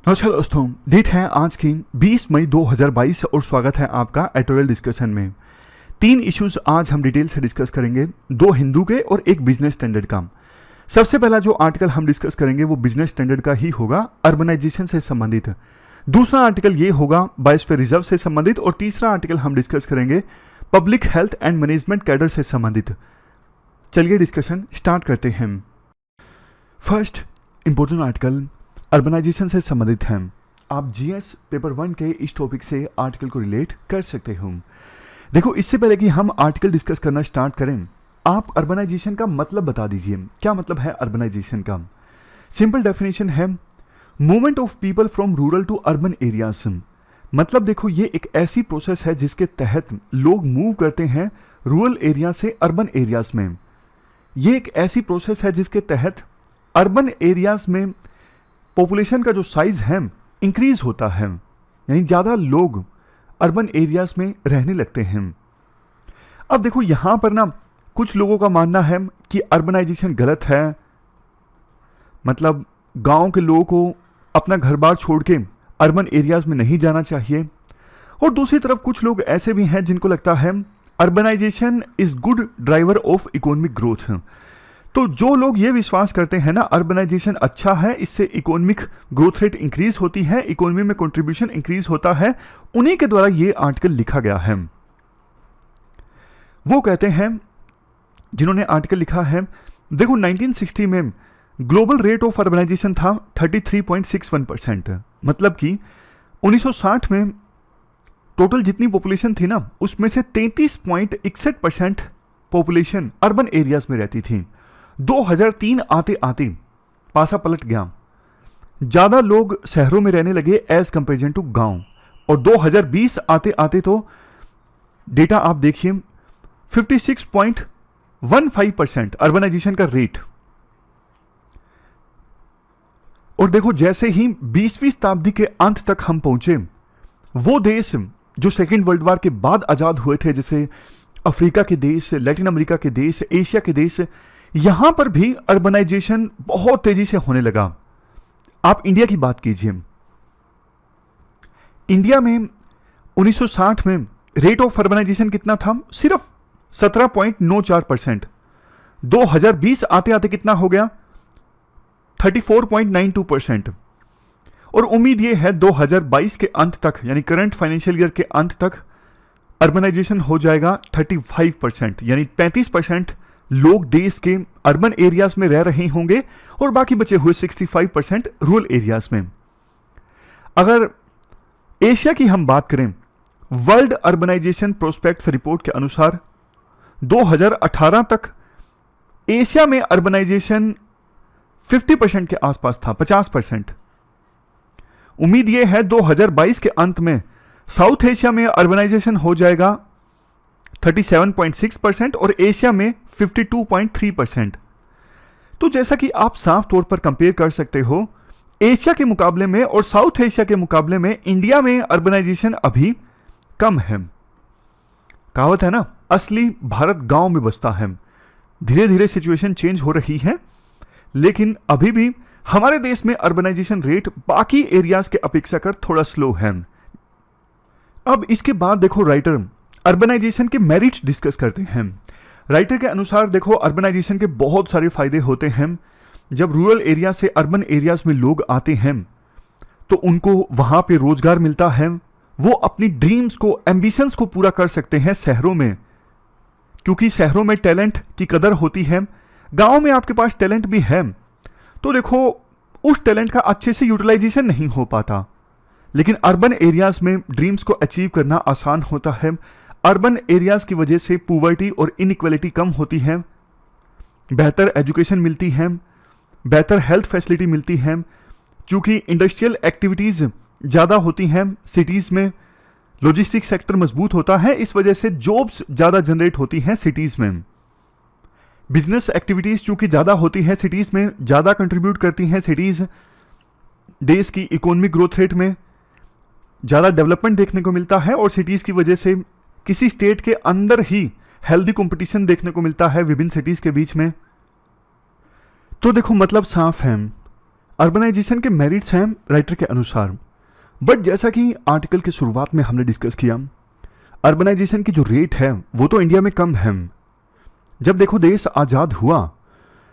नमस्कार दोस्तों, डेट है आज की 20 मई 2022 और स्वागत है आपका एडिटोरियल डिस्कशन में। तीन इश्यूज आज हम डिटेल से डिस्कस करेंगे, दो हिंदू के और एक बिजनेस स्टैंडर्ड का। सबसे पहला जो आर्टिकल हम डिस्कस करेंगे वो बिजनेस स्टैंडर्ड का ही होगा, अर्बनाइजेशन से संबंधित। दूसरा आर्टिकल ये होगा बायोस्फीयर रिजर्व से संबंधित, और तीसरा आर्टिकल हम डिस्कस करेंगे public health and management cadre से संबंधित। चलिए डिस्कशन स्टार्ट करते हैं। फर्स्ट इंपॉर्टेंट आर्टिकल अर्बनाइजेशन से संबंधित है। आप जीएस पेपर 1 के इस टॉपिक से आर्टिकल को रिलेट कर सकते हो। देखो, इससे पहले कि हम आर्टिकल डिस्कस करना स्टार्ट करें, आप अर्बनाइजेशन का मतलब बता दीजिए। क्या मतलब है अर्बनाइजेशन का? सिंपल डेफिनेशन है movement of people from rural to urban areas. मतलब देखो, ये एक ऐसी प्रोसेस है जिसके तहत लोग मूव करते हैं रूरल एरिया से अर्बन एरियाज में। ये एक ऐसी प्रोसेस है जिसके तहत अर्बन एरियाज में पॉपुलेशन का जो साइज है इंक्रीज होता है, यानी ज़्यादा लोग अर्बन एरियाज में रहने लगते हैं। अब देखो, यहाँ पर ना कुछ लोगों का मानना है कि अर्बनाइजेशन गलत है, मतलब गांव के लोगों को अपना घर बार छोड़ के अर्बन एरियाज में नहीं जाना चाहिए। और दूसरी तरफ कुछ लोग ऐसे भी हैं जिनको लगता है urbanisation is good driver of economic growth. तो जो लोग ये विश्वास करते हैं ना अर्बनाइजेशन अच्छा है, इससे इकोनॉमिक ग्रोथ रेट इंक्रीज होती है, इकोनॉमी में कंट्रीब्यूशन इंक्रीज होता है, उन्हीं के द्वारा ये आर्टिकल लिखा गया है। वो कहते हैं जिन्होंने आर्टिकल लिखा है, देखो 1960 में ग्लोबल रेट ऑफ अर्बनाइजेशन था 33.61%। मतलब कि 1960 में टोटल जितनी पॉपुलेशन थी ना, उसमें से 33.61% पॉपुलेशन अर्बन एरियाज में रहती थी। 2003 आते आते पासा पलट गया, ज़्यादा लोग शहरों में रहने लगे एज कंपेरिजन टू गांव। और 2020 आते आते तो डेटा आप देखिए 56.15% अर्बनाइजेशन का रेट। और देखो, जैसे ही 20वीं शताब्दी के अंत तक हम पहुंचे, वो देश जो सेकेंड वर्ल्ड वॉर के बाद आज़ाद हुए थे, जैसे अफ्रीका के देश, लैटिन अमेरिका के देश, एशिया के देश, यहां पर भी अर्बनाइजेशन बहुत तेजी से होने लगा। आप इंडिया की बात कीजिए, इंडिया में 1960 में रेट ऑफ अर्बनाइजेशन कितना था? सिर्फ 17.94%। 2020 आते आते कितना हो गया? 34.92%। और उम्मीद यह है 2022 के अंत तक, यानी करंट फाइनेंशियल ईयर के अंत तक अर्बनाइजेशन हो जाएगा 35%, यानी 35% लोग देश के अर्बन एरियाज में रह रहे होंगे और बाकी बचे हुए 65% रूरल एरियाज में। अगर एशिया की हम बात करें, वर्ल्ड अर्बनाइजेशन प्रोस्पेक्ट्स रिपोर्ट के अनुसार 2018 तक एशिया में अर्बनाइजेशन 50% के आसपास था, 50%। उम्मीद यह है 2022 के अंत में साउथ एशिया में अर्बनाइजेशन हो जाएगा 37.6% और एशिया में 52.3%। तो जैसा कि आप साफ तौर पर कंपेयर कर सकते हो, एशिया के मुकाबले में और साउथ एशिया के मुकाबले में इंडिया में अर्बनाइजेशन अभी कम है। कहावत है ना, असली भारत गांव में बसता है। धीरे धीरे सिचुएशन चेंज हो रही है, लेकिन अभी भी हमारे देश में अर्बनाइजेशन रेट बाकी एरियाज के अपेक्षा कर थोड़ा स्लो है। अब इसके बाद देखो, राइटर अर्बनाइजेशन के मेरिट्स डिस्कस करते हैं। राइटर के अनुसार देखो, अर्बनाइजेशन के बहुत सारे फायदे होते हैं। जब रूरल एरिया से अर्बन एरियाज में लोग आते हैं तो उनको वहां पे रोजगार मिलता है, वो अपनी ड्रीम्स को, एम्बिशंस को पूरा कर सकते हैं शहरों में, क्योंकि शहरों में टैलेंट की कदर होती है। गांव में आपके पास टैलेंट भी है तो देखो उस टैलेंट का अच्छे से यूटिलाइजेशन नहीं हो पाता, लेकिन अर्बन एरियाज में ड्रीम्स को अचीव करना आसान होता है। अर्बन एरियाज की वजह से पॉवर्टी और इनइक्वालिटी कम होती है, बेहतर एजुकेशन मिलती है, बेहतर हेल्थ फैसिलिटी मिलती है, क्योंकि इंडस्ट्रियल एक्टिविटीज़ ज़्यादा होती हैं सिटीज़ में, लॉजिस्टिक सेक्टर मजबूत होता है, इस वजह से जॉब्स ज़्यादा जनरेट होती हैं सिटीज़ में। बिजनेस एक्टिविटीज़ चूँकि ज़्यादा होती है सिटीज़ में, ज़्यादा कंट्रीब्यूट करती हैं सिटीज़ देश की इकोनॉमिक ग्रोथ रेट में, ज़्यादा डेवलपमेंट देखने को मिलता है। और सिटीज़ की वजह से किसी स्टेट के अंदर ही हेल्दी कंपटीशन देखने को मिलता है विभिन्न सिटीज़ के बीच में। तो देखो, मतलब साफ है, अर्बनाइजेशन के मेरिट्स हैं राइटर के अनुसार, बट जैसा कि आर्टिकल की शुरुआत में हमने डिस्कस किया, अर्बनाइजेशन की जो रेट है वो तो इंडिया में कम है। जब देखो देश आज़ाद हुआ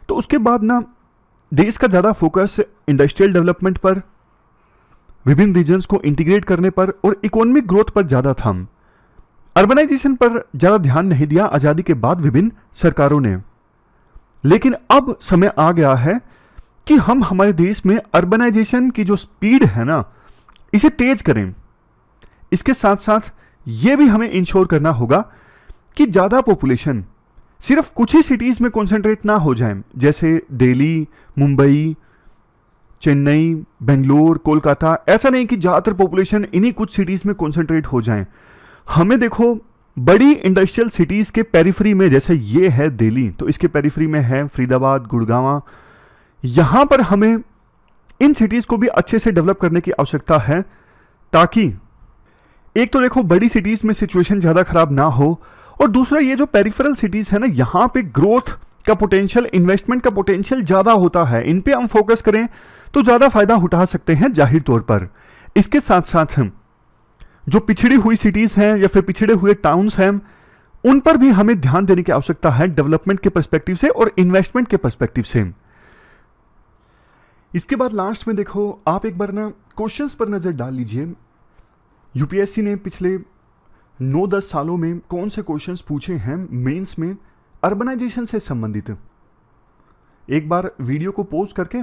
तो उसके बाद ना देश का ज़्यादा फोकस इंडस्ट्रियल डेवलपमेंट पर, विभिन्न रीजन्स को इंटीग्रेट करने पर और इकोनॉमिक ग्रोथ पर ज़्यादा था। अर्बनाइजेशन पर ज़्यादा ध्यान नहीं दिया आज़ादी के बाद विभिन्न सरकारों ने। लेकिन अब समय आ गया है कि हम हमारे देश में अर्बनाइजेशन की जो स्पीड है ना, इसे तेज करें। इसके साथ साथ ये भी हमें इंश्योर करना होगा कि ज़्यादा पॉपुलेशन सिर्फ कुछ ही सिटीज़ में कॉन्सेंट्रेट ना हो जाए, जैसे दिल्ली, मुंबई, चेन्नई, बेंगलोर, कोलकाता। ऐसा नहीं कि ज़्यादातर पॉपुलेशन इन्हीं कुछ सिटीज़ में कॉन्सेंट्रेट हो जाए। हमें देखो बड़ी इंडस्ट्रियल सिटीज़ के पेरिफेरी में, जैसे ये है दिल्ली, तो इसके पेरिफेरी में है फरीदाबाद, गुड़गांव। यहाँ पर हमें इन सिटीज़ को भी अच्छे से डेवलप करने की आवश्यकता है, ताकि एक तो देखो बड़ी सिटीज़ में सिचुएशन ज़्यादा खराब ना हो, और दूसरा ये जो पेरिफेरल सिटीज़ है ना, यहाँ पे ग्रोथ का पोटेंशियल, इन्वेस्टमेंट का पोटेंशियल ज़्यादा होता है। इन पे हम फोकस करें तो ज़्यादा फायदा उठा सकते हैं जाहिर तौर पर। इसके साथ साथ जो पिछड़ी हुई सिटीज़ हैं या फिर पिछड़े हुए टाउन्स हैं, उन पर भी हमें ध्यान देने की आवश्यकता है डेवलपमेंट के पर्सपेक्टिव से और इन्वेस्टमेंट के पर्सपेक्टिव से। इसके बाद लास्ट में देखो आप एक बार ना क्वेश्चंस पर नज़र डाल लीजिए। यूपीएससी ने पिछले 9-10 सालों में कौन से क्वेश्चंस पूछे हैं मेंस में अर्बनाइजेशन से संबंधित। एक बार वीडियो को पॉज करके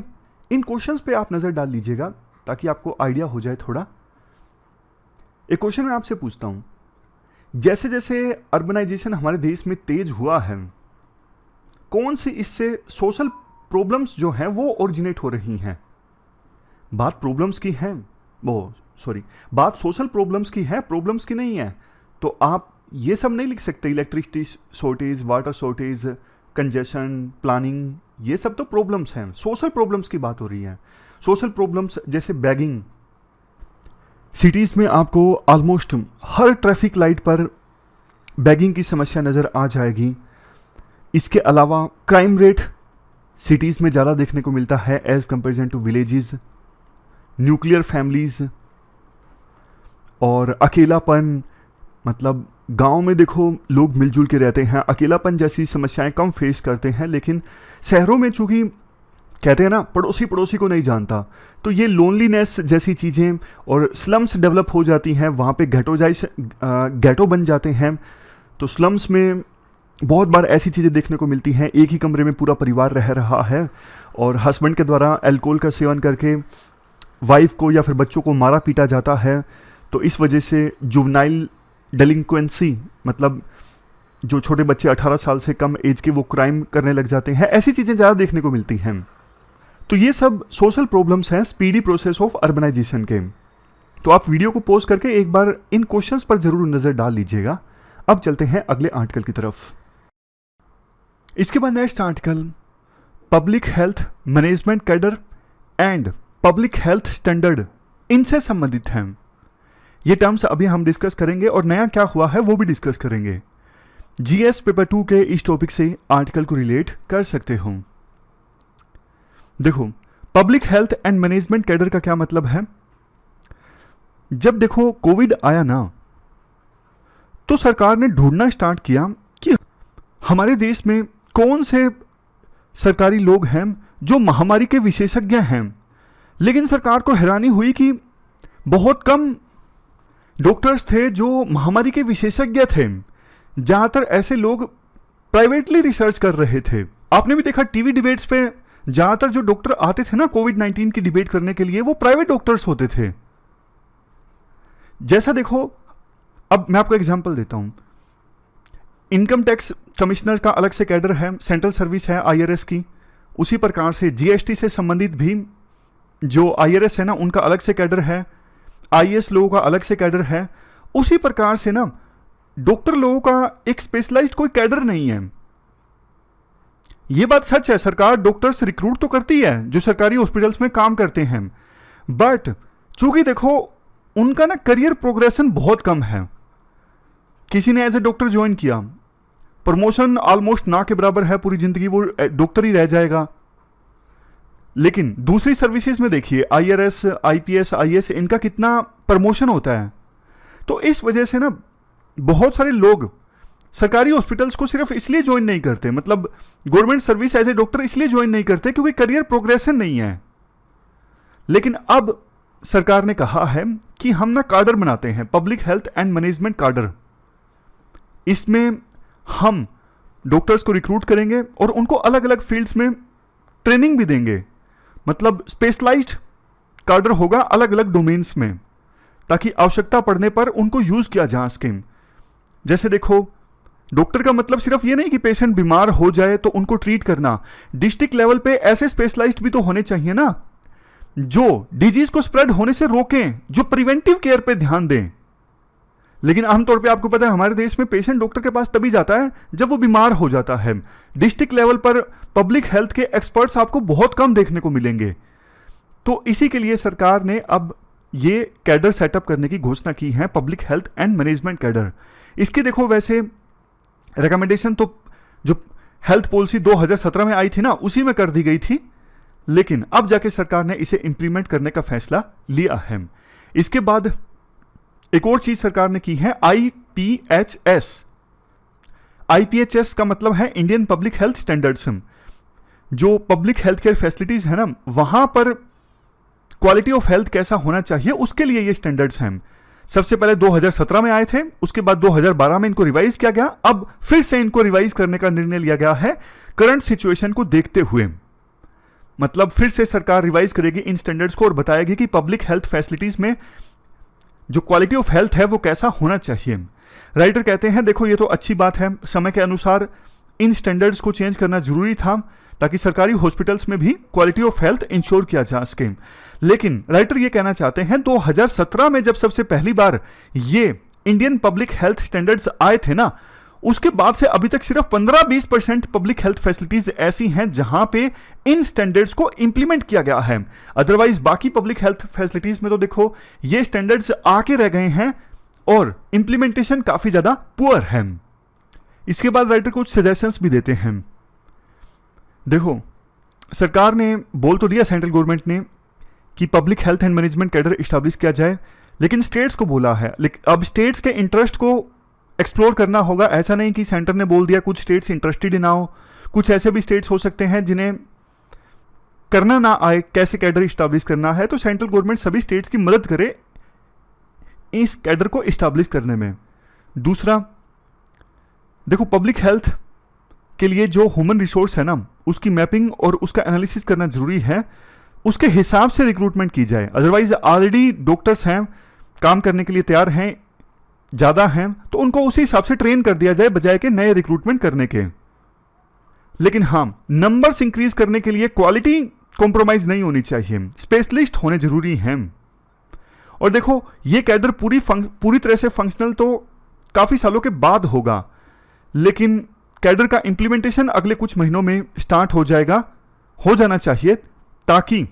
इन क्वेश्चंस पे आप नज़र डाल लीजिएगा, ताकि आपको आइडिया हो जाए थोड़ा। एक क्वेश्चन मैं आपसे पूछता हूँ, जैसे जैसे अर्बनाइजेशन हमारे देश में तेज हुआ है, कौन सी इससे सोशल प्रॉब्लम्स जो हैं वो ओरिजिनेट हो रही हैं? बात प्रॉब्लम्स की है, बात सोशल प्रॉब्लम्स की है, प्रॉब्लम्स की नहीं है। तो आप ये सब नहीं लिख सकते, electricity shortage, water shortage, congestion, planning, ये सब तो प्रॉब्लम्स हैं। सोशल प्रॉब्लम्स की बात हो रही है। सोशल प्रॉब्लम्स जैसे बैगिंग, सिटीज़ में आपको ऑलमोस्ट हर ट्रैफिक लाइट पर बैगिंग की समस्या नज़र आ जाएगी। इसके अलावा क्राइम रेट सिटीज़ में ज़्यादा देखने को मिलता है as comparison to villages, nuclear families और अकेलापन। मतलब गांव में देखो लोग मिलजुल के रहते हैं, अकेलापन जैसी समस्याएं कम फेस करते हैं। लेकिन शहरों में चूँकि कहते हैं ना पड़ोसी पड़ोसी को नहीं जानता, तो ये लोनलीनेस जैसी चीज़ें और स्लम्स डेवलप हो जाती हैं। वहाँ पे गैटो बन जाते हैं। तो स्लम्स में बहुत बार ऐसी चीज़ें देखने को मिलती हैं, एक ही कमरे में पूरा परिवार रह रहा है और हस्बैंड के द्वारा अल्कोहल का सेवन करके वाइफ को या फिर बच्चों को मारा पीटा जाता है। तो इस वजह से जुवेनाइल डेलिंक्वेंसी, मतलब जो छोटे बच्चे 18 साल से कम एज के, वो क्राइम करने लग जाते हैं। ऐसी चीज़ें ज़्यादा देखने को मिलती हैं। तो ये सब सोशल प्रॉब्लम्स हैं स्पीडी प्रोसेस ऑफ अर्बनाइजेशन के। तो आप वीडियो को पॉज करके एक बार इन क्वेश्चंस पर जरूर नज़र डाल लीजिएगा। अब चलते हैं अगले आर्टिकल की तरफ। इसके बाद next article, public health management cadre and public health standard, इनसे संबंधित हैं। ये टर्म्स अभी हम डिस्कस करेंगे और नया क्या हुआ है वो भी डिस्कस करेंगे। जीएस पेपर 2 के इस टॉपिक से आर्टिकल को रिलेट कर सकते हो। देखो public health and management cadre का क्या मतलब है। जब देखो कोविड आया ना, तो सरकार ने ढूंढना स्टार्ट किया कि हमारे देश में कौन से सरकारी लोग हैं जो महामारी के विशेषज्ञ हैं। लेकिन सरकार को हैरानी हुई कि बहुत कम डॉक्टर्स थे जो महामारी के विशेषज्ञ थे। ज़्यादातर ऐसे लोग प्राइवेटली रिसर्च कर रहे थे। आपने भी देखा टीवी डिबेट्स पे ज़्यादातर जो डॉक्टर आते थे ना कोविड-19 की डिबेट करने के लिए, वो प्राइवेट डॉक्टर्स होते थे। जैसा देखो, अब मैं आपको एग्जांपल देता हूँ। इनकम टैक्स कमिश्नर का अलग से कैडर है, सेंट्रल सर्विस है आईआरएस की। उसी प्रकार से जीएसटी से संबंधित भी जो आईआरएस है ना, उनका अलग से कैडर है। आईएएस लोगों का अलग से कैडर है। उसी प्रकार से ना डॉक्टर लोगों का एक स्पेशलाइज्ड कोई कैडर नहीं है। ये बात सच है, सरकार डॉक्टर्स रिक्रूट तो करती है जो सरकारी हॉस्पिटल्स में काम करते हैं, बट चूंकि देखो उनका ना करियर प्रोग्रेशन बहुत कम है। किसी ने एज ए डॉक्टर ज्वाइन किया, प्रमोशन ऑलमोस्ट ना के बराबर है, पूरी जिंदगी वो डॉक्टर ही रह जाएगा। लेकिन दूसरी सर्विसेज में देखिए IRS, IPS, IAS, इनका कितना प्रमोशन होता है। तो इस वजह से ना बहुत सारे लोग सरकारी हॉस्पिटल्स को सिर्फ इसलिए ज्वाइन नहीं करते, मतलब government service as a doctor इसलिए ज्वाइन नहीं करते क्योंकि करियर प्रोग्रेशन नहीं है। लेकिन अब सरकार ने कहा है कि हम ना कार्डर बनाते हैं, पब्लिक हेल्थ एंड मैनेजमेंट कार्डर। इसमें हम डॉक्टर्स को रिक्रूट करेंगे और उनको अलग अलग फील्ड्स में ट्रेनिंग भी देंगे, मतलब स्पेशलाइज्ड कार्डर होगा अलग अलग डोमेन्स में, ताकि आवश्यकता पड़ने पर उनको यूज किया जा सके। जैसे देखो, डॉक्टर का मतलब सिर्फ ये नहीं कि पेशेंट बीमार हो जाए तो उनको ट्रीट करना, डिस्ट्रिक्ट लेवल पे ऐसे स्पेशलाइज्ड भी तो होने चाहिए ना, जो डिजीज को स्प्रेड होने से रोकें, जो प्रिवेंटिव केयर पे ध्यान दें। लेकिन आमतौर पे आपको पता है हमारे देश में पेशेंट डॉक्टर के पास तभी जाता है जब वो बीमार हो जाता है। डिस्ट्रिक्ट लेवल पर पब्लिक हेल्थ के एक्सपर्ट्स आपको बहुत कम देखने को मिलेंगे। तो इसी के लिए सरकार ने अब ये कैडर सेटअप करने की घोषणा की है, public health and management cadre. इसकी देखो वैसे रिकमेंडेशन तो जो हेल्थ पॉलिसी 2017 में आई थी ना, उसी में कर दी गई थी, लेकिन अब जाके सरकार ने इसे इंप्लीमेंट करने का फैसला लिया है। इसके बाद एक और चीज सरकार ने की है, IPHS। IPHS का मतलब है इंडियन पब्लिक हेल्थ स्टैंडर्ड्स। जो पब्लिक हेल्थ केयर फैसिलिटीज है ना, वहां पर क्वालिटी ऑफ हेल्थ कैसा होना चाहिए उसके लिए ये स्टैंडर्ड्स हैं। सबसे पहले 2017 में आए थे, उसके बाद 2012 में इनको रिवाइज किया गया, अब फिर से इनको रिवाइज करने का निर्णय लिया गया है करंट सिचुएशन को देखते हुए। मतलब फिर से सरकार रिवाइज करेगी इन स्टैंडर्ड्स को और बताएगी कि पब्लिक हेल्थ फैसिलिटीज में जो क्वालिटी ऑफ हेल्थ है वो कैसा होना चाहिए। राइटर कहते हैं देखो ये तो अच्छी बात है, समय के अनुसार इन स्टैंडर्ड्स को चेंज करना जरूरी था ताकि सरकारी हॉस्पिटल्स में भी क्वालिटी ऑफ हेल्थ इंश्योर किया जा सके। लेकिन राइटर ये कहना चाहते हैं 2017 में जब सबसे पहली बार ये इंडियन पब्लिक हेल्थ स्टैंडर्ड्स आए थे ना, उसके बाद से अभी तक सिर्फ 15-20% पब्लिक हेल्थ फैसिलिटीज ऐसी हैं जहां पे इन स्टैंडर्ड्स को इंप्लीमेंट किया गया है। अदरवाइज बाकी पब्लिक हेल्थ फैसिलिटीज में तो देखो ये स्टैंडर्ड्स आके रह गए हैं और इंप्लीमेंटेशन काफी ज्यादा पुअर है। इसके बाद राइटर कुछ सजेशंस भी देते हैं। देखो, सरकार ने बोल तो दिया सेंट्रल गवर्नमेंट ने कि public health and management cadre establish किया जाए, लेकिन स्टेट्स को बोला है। अब स्टेट्स के इंटरेस्ट को एक्सप्लोर करना होगा। ऐसा नहीं कि सेंटर ने बोल दिया कुछ स्टेट्स इंटरेस्टेड ना हो, कुछ ऐसे भी स्टेट्स हो सकते हैं जिन्हें करना ना आए कैसे कैडर इस्टेब्लिश करना है। तो सेंट्रल गवर्नमेंट सभी स्टेट्स की मदद करे इस कैडर को इस्टेब्लिश करने में। दूसरा, देखो पब्लिक हेल्थ के लिए जो ह्यूमन रिसोर्स है ना, उसकी मैपिंग और उसका एनालिसिस करना जरूरी है, उसके हिसाब से रिक्रूटमेंट की जाए। अदरवाइज ऑलरेडी डॉक्टर्स हैं, काम करने के लिए तैयार हैं, ज़्यादा हैं, तो उनको उसी हिसाब से ट्रेन कर दिया जाए बजाय के नए रिक्रूटमेंट करने के। लेकिन हाँ, नंबर्स इंक्रीज करने के लिए क्वालिटी कॉम्प्रोमाइज नहीं होनी चाहिए, स्पेशलिस्ट होने जरूरी हैं। और देखो ये कैडर पूरी तरह से फंक्शनल तो काफ़ी सालों के बाद होगा, लेकिन कैडर का इंप्लीमेंटेशन अगले कुछ महीनों में स्टार्ट हो जाना चाहिए, ताकि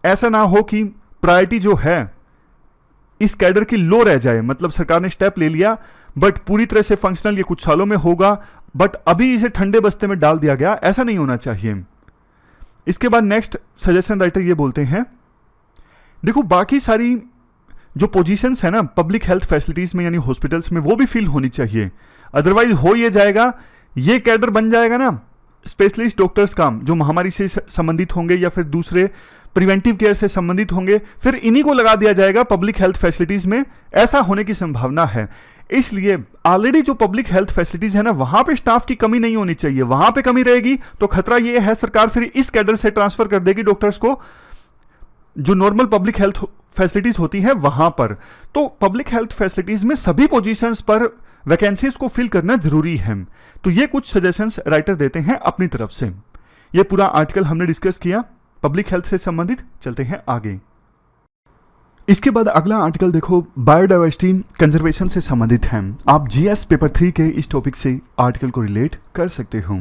ऐसा ना हो कि प्रायोरिटी जो है इस कैडर की लो रह जाए। मतलब सरकार ने स्टेप ले लिया बट पूरी तरह से फंक्शनल ये कुछ सालों में होगा, बट अभी इसे ठंडे बस्ते में डाल दिया गया, ऐसा नहीं होना चाहिए। इसके बाद नेक्स्ट सजेशन राइटर ये बोलते हैं, देखो बाकी सारी जो पोजीशंस है ना पब्लिक हेल्थ फैसिलिटीज में यानी हॉस्पिटल्स में, वो भी फिल होनी चाहिए। अदरवाइज हो ये जाएगा, ये कैडर बन जाएगा ना स्पेशलिस्ट डॉक्टर्स का, जो महामारी से संबंधित होंगे या फिर दूसरे प्रिवेंटिव केयर से संबंधित होंगे, फिर इन्हीं को लगा दिया जाएगा पब्लिक हेल्थ फैसिलिटीज में। ऐसा होने की संभावना है। इसलिए ऑलरेडी जो पब्लिक हेल्थ फैसिलिटीज है ना, वहां पे स्टाफ की कमी नहीं होनी चाहिए। वहां पे कमी रहेगी तो खतरा ये है सरकार फिर इस कैडर से ट्रांसफर कर देगी डॉक्टर्स को जो नॉर्मल पब्लिक हेल्थ फैसिलिटीज होती है वहां पर। तो पब्लिक हेल्थ फैसिलिटीज में सभी पोजीशंस पर वैकेंसीज को फिल करना जरूरी है। तो ये कुछ सजेशंस राइटर देते हैं अपनी तरफ से। ये पूरा आर्टिकल हमने डिस्कस किया पब्लिक हेल्थ से संबंधित। चलते हैं आगे। इसके बाद अगला आर्टिकल देखो बायोडाइवर्सिटी कंजर्वेशन से संबंधित है। आप जीएस पेपर 3 के इस टॉपिक से आर्टिकल को रिलेट कर सकते हो।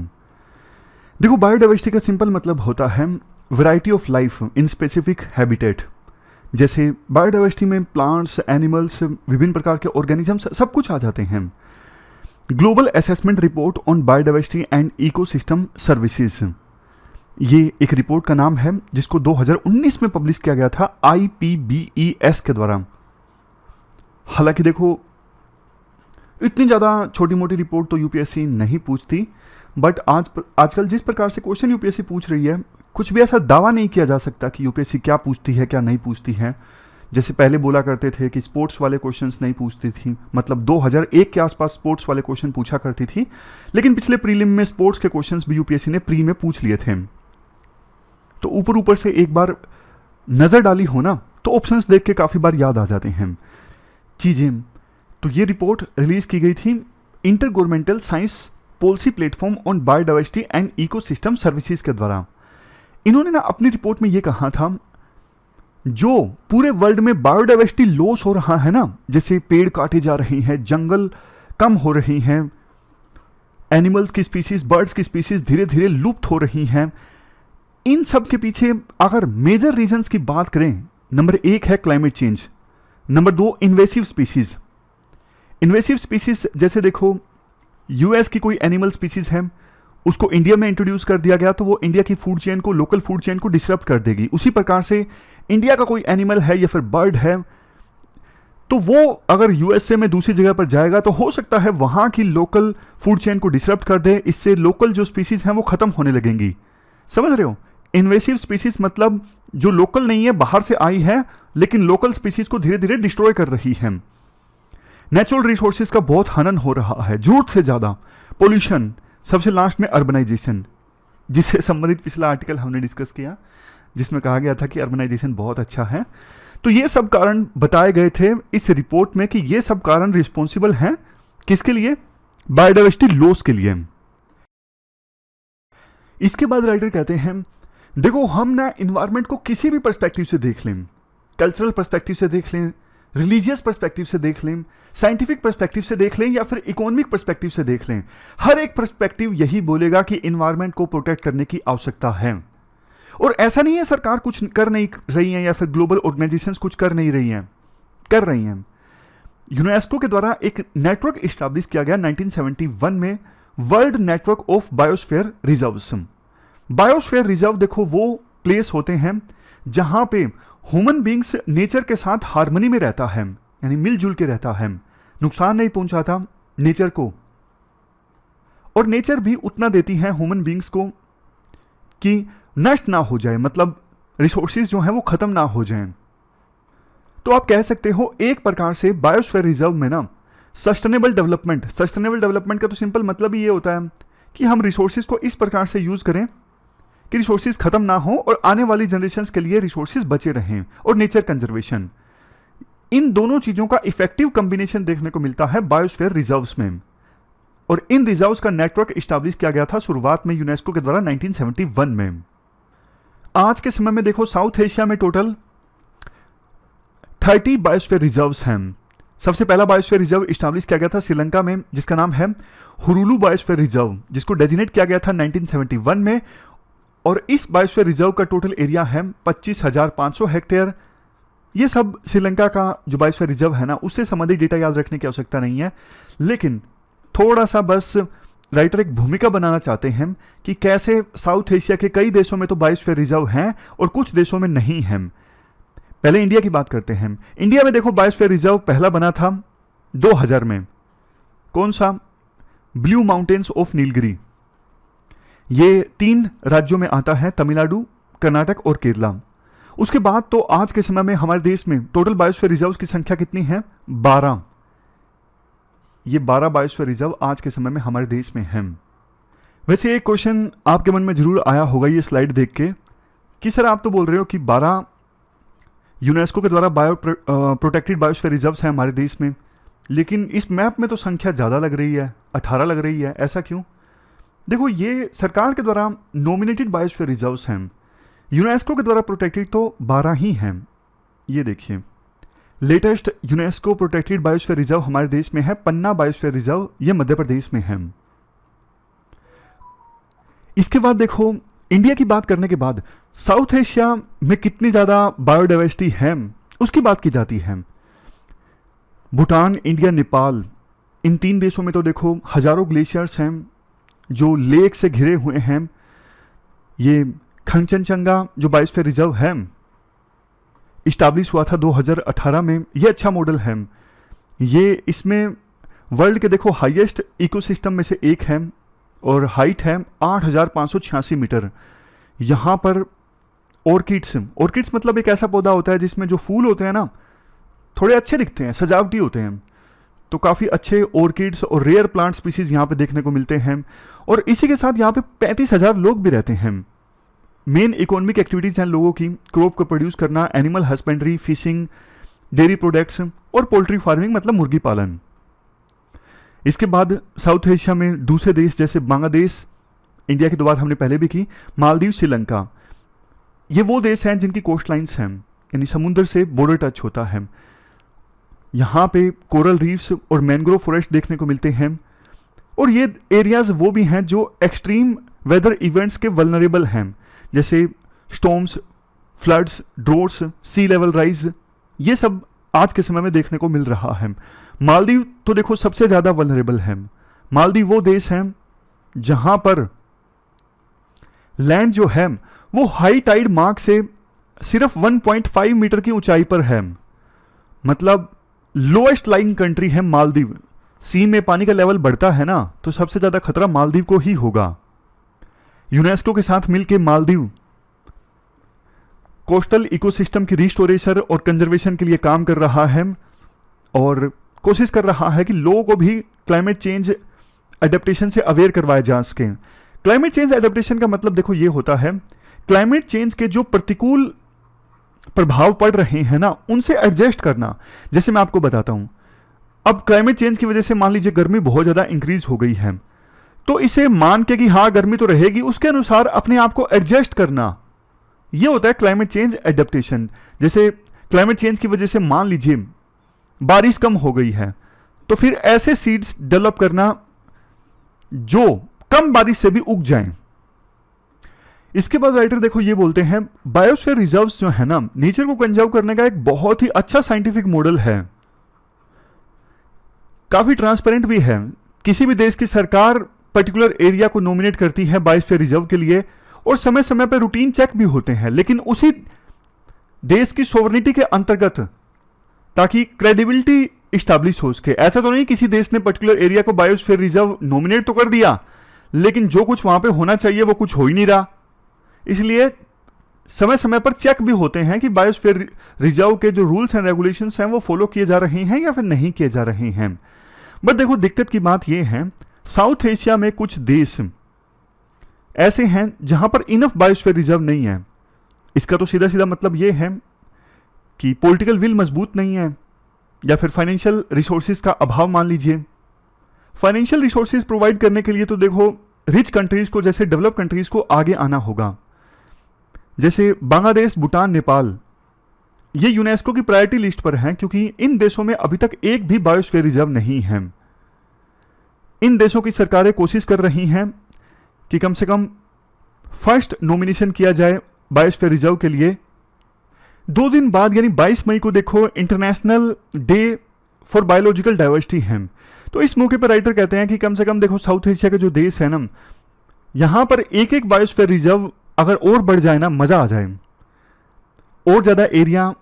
देखो बायोडाइवर्सिटी का सिंपल मतलब होता है variety of life in specific habitat. जैसे बायोडाइवर्सिटी में प्लांट्स, एनिमल्स, विभिन्न प्रकार के ऑर्गेनिजम्स सब कुछ आ जाते हैं। Global assessment report on biodiversity and ecosystem services, ये एक रिपोर्ट का नाम है जिसको 2019 में पब्लिश किया गया था IPBES के द्वारा। हालांकि देखो इतनी ज़्यादा छोटी मोटी रिपोर्ट तो यूपीएससी नहीं पूछती, बट आजकल जिस प्रकार से क्वेश्चन यूपीएससी पूछ रही है, कुछ भी ऐसा दावा नहीं किया जा सकता कि यूपीएससी क्या पूछती है क्या नहीं पूछती है। जैसे पहले बोला करते थे कि स्पोर्ट्स वाले क्वेश्चंस नहीं पूछती थी, मतलब 2001 के आसपास स्पोर्ट्स वाले क्वेश्चन पूछा करती थी, लेकिन पिछले प्रीलिम में स्पोर्ट्स के क्वेश्चंस भी यूपीएससी ने प्री में पूछ लिए थे। तो ऊपर ऊपर से एक बार नज़र डाली हो ना तो ऑप्शंस देख के काफ़ी बार याद आ जाते हैं चीज़ें। तो ये रिपोर्ट रिलीज की गई थी inter governmental science policy platform on biodiversity and ecosystem services के द्वारा। इन्होंने ना अपनी रिपोर्ट में ये कहा था, जो पूरे वर्ल्ड में बायोडाइवर्सिटी लॉस हो रहा है ना, जैसे पेड़ काटे जा रहे हैं, जंगल कम हो रही हैं, एनिमल्स की स्पीसीज, बर्ड्स की स्पीसीज धीरे धीरे लुप्त हो रही हैं, इन सब के पीछे अगर मेजर रीजंस की बात करें, नंबर 1 है climate change, number 2 invasive species. Invasive species जैसे देखो यूएस की कोई एनिमल स्पीसीज है, उसको इंडिया में इंट्रोड्यूस कर दिया गया तो वो इंडिया की फूड चेन को, लोकल फूड चेन को डिसरप्ट कर देगी। उसी प्रकार से इंडिया का कोई एनिमल है या फिर बर्ड है, तो वो अगर यूएसए में दूसरी जगह पर जाएगा तो हो सकता है वहां की लोकल फूड चेन को डिसरप्ट कर दे, इससे लोकल जो स्पीसीज हैं वो खत्म होने लगेंगी। समझ रहे हो? इन्वेसिव स्पीसीज मतलब जो लोकल नहीं है, बाहर से आई है, लेकिन लोकल स्पीसीज को धीरे धीरे डिस्ट्रॉय कर रही है। नेचुरल रिसोर्सेज का बहुत हनन हो रहा है, जरूरत से ज़्यादा, पोल्यूशन, सबसे लास्ट में अर्बनाइजेशन, जिससे संबंधित पिछला आर्टिकल हमने डिस्कस किया जिसमें कहा गया था कि अर्बनाइजेशन बहुत अच्छा है। तो ये सब कारण बताए गए थे इस रिपोर्ट में कि ये सब कारण रिस्पॉन्सिबल हैं किसके लिए? बायोडाइवर्सिटी लॉस के लिए। इसके बाद राइटर कहते हैं, देखो हम ना इन्वायरमेंट को किसी भी पर्सपेक्टिव से देख लें, कल्चरल पर्सपेक्टिव से देख लें, रिलीजियस पर्सपेक्टिव से देख लें, साइंटिफिक पर्सपेक्टिव से देख लें या फिर इकोनॉमिक पर्सपेक्टिव से देख लें, हर एक पर्सपेक्टिव यही बोलेगा कि इन्वायरमेंट को प्रोटेक्ट करने की आवश्यकता है। और ऐसा नहीं है सरकार कुछ कर नहीं रही है या फिर ग्लोबल ऑर्गेनाइजेशंस कुछ कर नहीं रही हैं, कर रही हैं। यूनेस्को के द्वारा एक नेटवर्क इस्टेब्लिश किया गया 1971 में, world network of biosphere reserves. Biosphere reserve देखो वो प्लेस होते हैं जहां पे ह्यूमन बींग्स नेचर के साथ हार्मनी में रहता है, यानी मिलजुल के रहता है, नुकसान नहीं पहुंचाता नेचर को, और नेचर भी उतना देती है ह्यूमन बींग्स को कि नष्ट ना हो जाए, मतलब रिसोर्सेज जो हैं वो खत्म ना हो जाएं। तो आप कह सकते हो एक प्रकार से बायोस्फीयर रिजर्व में ना सस्टेनेबल डेवलपमेंट का तो सिंपल मतलब ही ये होता है कि हम रिसोर्सेज को इस प्रकार से यूज करें कि रिसोर्सेज खत्म ना हो और आने वाली जनरेशंस के लिए रिसोर्सेज बचे रहें, और नेचर कंजर्वेशन, इन दोनों चीजों का इफेक्टिव कॉम्बिनेशन देखने को मिलता है बायोस्फीयर रिजर्व्स में। और इन रिजर्व्स का नेटवर्क इस्टेब्लिश किया गया था शुरुआत में यूनेस्को के द्वारा 1971 में। आज के समय में देखो साउथ एशिया में टोटल 30 बायोस्फीयर रिजर्व्स हैं। सबसे पहला बायोस्फीयर रिजर्व इस्टेब्लिश किया गया था श्रीलंका में, जिसका नाम है हुरुलू बायोस्फीयर रिजर्व, जिसको डेजिनेट किया गया था 1971 में। और इस बायोस्फीयर रिजर्व का टोटल एरिया है 25,500 हेक्टेयर। ये सब श्रीलंका का जो बायोस्फीयर रिजर्व है ना, उससे संबंधित डेटा याद रखने की आवश्यकता नहीं है, लेकिन थोड़ा सा बस राइटर एक भूमिका बनाना चाहते हैं कि कैसे साउथ एशिया के कई देशों में तो बायोस्फीयर रिजर्व हैं और कुछ देशों में नहीं हैं। पहले इंडिया की बात करते हैं। इंडिया में देखो बायोस्फीयर रिजर्व पहला बना था 2000 में। कौन सा? Blue mountains of Nilgiri. ये 3 राज्यों में आता है, तमिलनाडु, कर्नाटक और केरला। उसके बाद तो आज के समय में हमारे देश में टोटल बायोस्फीयर रिजर्व्स की संख्या कितनी है? 12। ये 12 बायोस्फीयर रिजर्व आज के समय में हमारे देश में हैं। वैसे एक क्वेश्चन आपके मन में जरूर आया होगा ये स्लाइड देख के कि सर आप तो बोल रहे हो कि 12 यूनेस्को के द्वारा प्रोटेक्टेड बायोस्फीयर रिजर्व्स हैं हमारे देश में, लेकिन इस मैप में तो संख्या ज़्यादा लग रही है, 18 लग रही है, ऐसा क्यों? देखो ये सरकार के द्वारा नॉमिनेटेड बायोस्फीयर रिजर्व्स हैं, यूनेस्को के द्वारा प्रोटेक्टेड तो 12 ही हैं। ये देखिए latest UNESCO protected biosphere reserve हमारे देश में है पन्ना बायोस्फीयर रिजर्व, ये मध्य प्रदेश में है। इसके बाद देखो इंडिया की बात करने के बाद साउथ एशिया में कितनी ज़्यादा बायोडाइवर्सिटी है उसकी बात की जाती है। भूटान, इंडिया, नेपाल, इन 3 देशों में तो देखो हजारों ग्लेशियर्स हैं जो लेक से घिरे हुए हैं। ये खंगचनजंगा जो बायोस्फीयर रिजर्व है, इस्टाब्लिश हुआ था 2018 में। ये अच्छा मॉडल है। ये इसमें वर्ल्ड के देखो हाईएस्ट इकोसिस्टम में से एक है और हाइट है 8,586 मीटर। यहाँ पर ऑर्किड्स मतलब एक ऐसा पौधा होता है जिसमें जो फूल होते हैं ना थोड़े अच्छे दिखते हैं, सजावटी होते हैं। तो काफ़ी अच्छे ऑर्किड्स और रेयर प्लांट स्पीसीज यहाँ पे देखने को मिलते हैं। और इसी के साथ यहाँ पे 35,000 लोग भी रहते हैं। मेन इकोनॉमिक एक्टिविटीज़ हैं लोगों की, क्रॉप को प्रोड्यूस करना, animal husbandry, fishing, dairy products और पोल्ट्री फार्मिंग मतलब मुर्गी पालन। इसके बाद साउथ एशिया में दूसरे देश जैसे बांग्लादेश, इंडिया की तो बात हमने पहले भी की, मालदीव, श्रीलंका, ये वो देश हैं जिनकी कोस्ट लाइन्स हैं, यानी समुद्र से बॉर्डर टच होता है। यहाँ पे कोरल रीफ्स और मैंग्रोव फॉरेस्ट देखने को मिलते हैं। और ये एरियाज वो भी हैं जो एक्सट्रीम वेदर इवेंट्स के वल्नरेबल हैं, जैसे स्टॉर्म्स, फ्लड्स, ड्रोट्स, सी लेवल राइज, ये सब आज के समय में देखने को मिल रहा है। मालदीव तो देखो सबसे ज़्यादा वल्नरेबल है। मालदीव वो देश है जहाँ पर लैंड जो है वो हाई टाइड मार्क से सिर्फ 1.5 मीटर की ऊंचाई पर है, मतलब लोएस्ट लाइंग कंट्री है मालदीव। सी में पानी का लेवल बढ़ता है ना, तो सबसे ज़्यादा खतरा मालदीव को ही होगा। यूनेस्को के साथ मिलकर मालदीव कोस्टल इकोसिस्टम की रिस्टोरेशन और कंजर्वेशन के लिए काम कर रहा है और कोशिश कर रहा है कि लोगों को भी क्लाइमेट चेंज एडेप्टेशन से अवेयर करवाया जा सके। क्लाइमेट चेंज एडेप्टेशन का मतलब देखो ये होता है, क्लाइमेट चेंज के जो प्रतिकूल प्रभाव पड़ रहे हैं ना, उनसे एडजस्ट करना। जैसे मैं आपको बताता हूं, अब क्लाइमेट चेंज की वजह से मान लीजिए गर्मी बहुत ज़्यादा इंक्रीज हो गई है, तो इसे मान के कि हाँ गर्मी तो रहेगी, उसके अनुसार अपने आप को एडजस्ट करना, ये होता है क्लाइमेट चेंज एडेप्टेशन। जैसे क्लाइमेट चेंज की वजह से मान लीजिए बारिश कम हो गई है, तो फिर ऐसे सीड्स डेवलप करना जो कम बारिश से भी उग जाएं। इसके बाद राइटर देखो ये बोलते हैं, बायोस्फीयर रिजर्व्स जो है ना, नेचर को कंजर्व करने का एक बहुत ही अच्छा साइंटिफिक मॉडल है, काफी ट्रांसपेरेंट भी है। किसी भी देश की सरकार पर्टिकुलर एरिया को नॉमिनेट करती है बायोस्फीयर रिजर्व के लिए और समय समय पर रूटीन चेक भी होते हैं, लेकिन उसी देश की सोवरेनिटी के अंतर्गत, ताकि क्रेडिबिलिटी इस्टेब्लिश हो सके। ऐसा तो नहीं किसी देश ने पर्टिकुलर एरिया को बायोस्फीयर रिजर्व नॉमिनेट तो कर दिया, लेकिन जो कुछ वहां पे होना चाहिए वो कुछ हो ही नहीं रहा। इसलिए समय समय पर चेक भी होते हैं कि बायोस्फीयर रिजर्व के जो रूल्स एंड रेगुलेशंस हैं वो फॉलो किए जा रहे हैं या फिर नहीं किए जा रहे हैं। बट देखो दिक्कत की बात यह है, साउथ एशिया में कुछ देश ऐसे हैं जहां पर इनफ बायोस्फीयर रिजर्व नहीं है। इसका तो सीधा सीधा मतलब यह है कि पॉलिटिकल विल मजबूत नहीं है या फिर फाइनेंशियल रिसोर्सेज का अभाव मान लीजिए। फाइनेंशियल रिसोर्सेज प्रोवाइड करने के लिए तो देखो रिच कंट्रीज को, जैसे डेवलप कंट्रीज को आगे आना होगा। जैसे बांग्लादेश, भूटान, नेपाल, ये यूनेस्को की प्रायोरिटी लिस्ट पर हैं क्योंकि इन देशों में अभी तक एक भी बायोस्फीयर रिजर्व नहीं है। इन देशों की सरकारें कोशिश कर रही हैं कि कम से कम फर्स्ट नॉमिनेशन किया जाए बायोस्फीयर रिजर्व के लिए। 2 दिन बाद यानी 22 मई को देखो international day for biological diversity है। तो इस मौके पर राइटर कहते हैं कि कम से कम देखो साउथ एशिया के जो देश है ना, यहां पर एक एक बायोस्फीयर रिजर्व अगर और बढ़ जाए ना, मजा आ जाए। और ज्यादा एरिया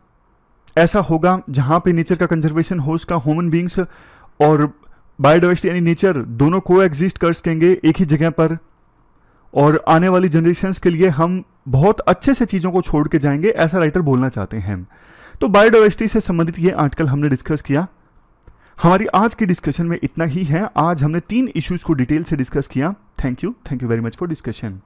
ऐसा होगा जहां पे नेचर का कंजर्वेशन हो, उसका ह्यूमन बींग्स और बायोडाइवर्सिटी यानी नेचर दोनों को एग्जिस्ट कर सकेंगे एक ही जगह पर, और आने वाली जनरेशन्स के लिए हम बहुत अच्छे से चीज़ों को छोड़ के जाएंगे, ऐसा राइटर बोलना चाहते हैं। तो बायोडाइवर्सिटी से संबंधित ये आर्टिकल हमने डिस्कस किया। हमारी आज की डिस्कशन में इतना ही है। आज हमने 3 इश्यूज को डिटेल से डिस्कस किया। Thank you very much for discussion.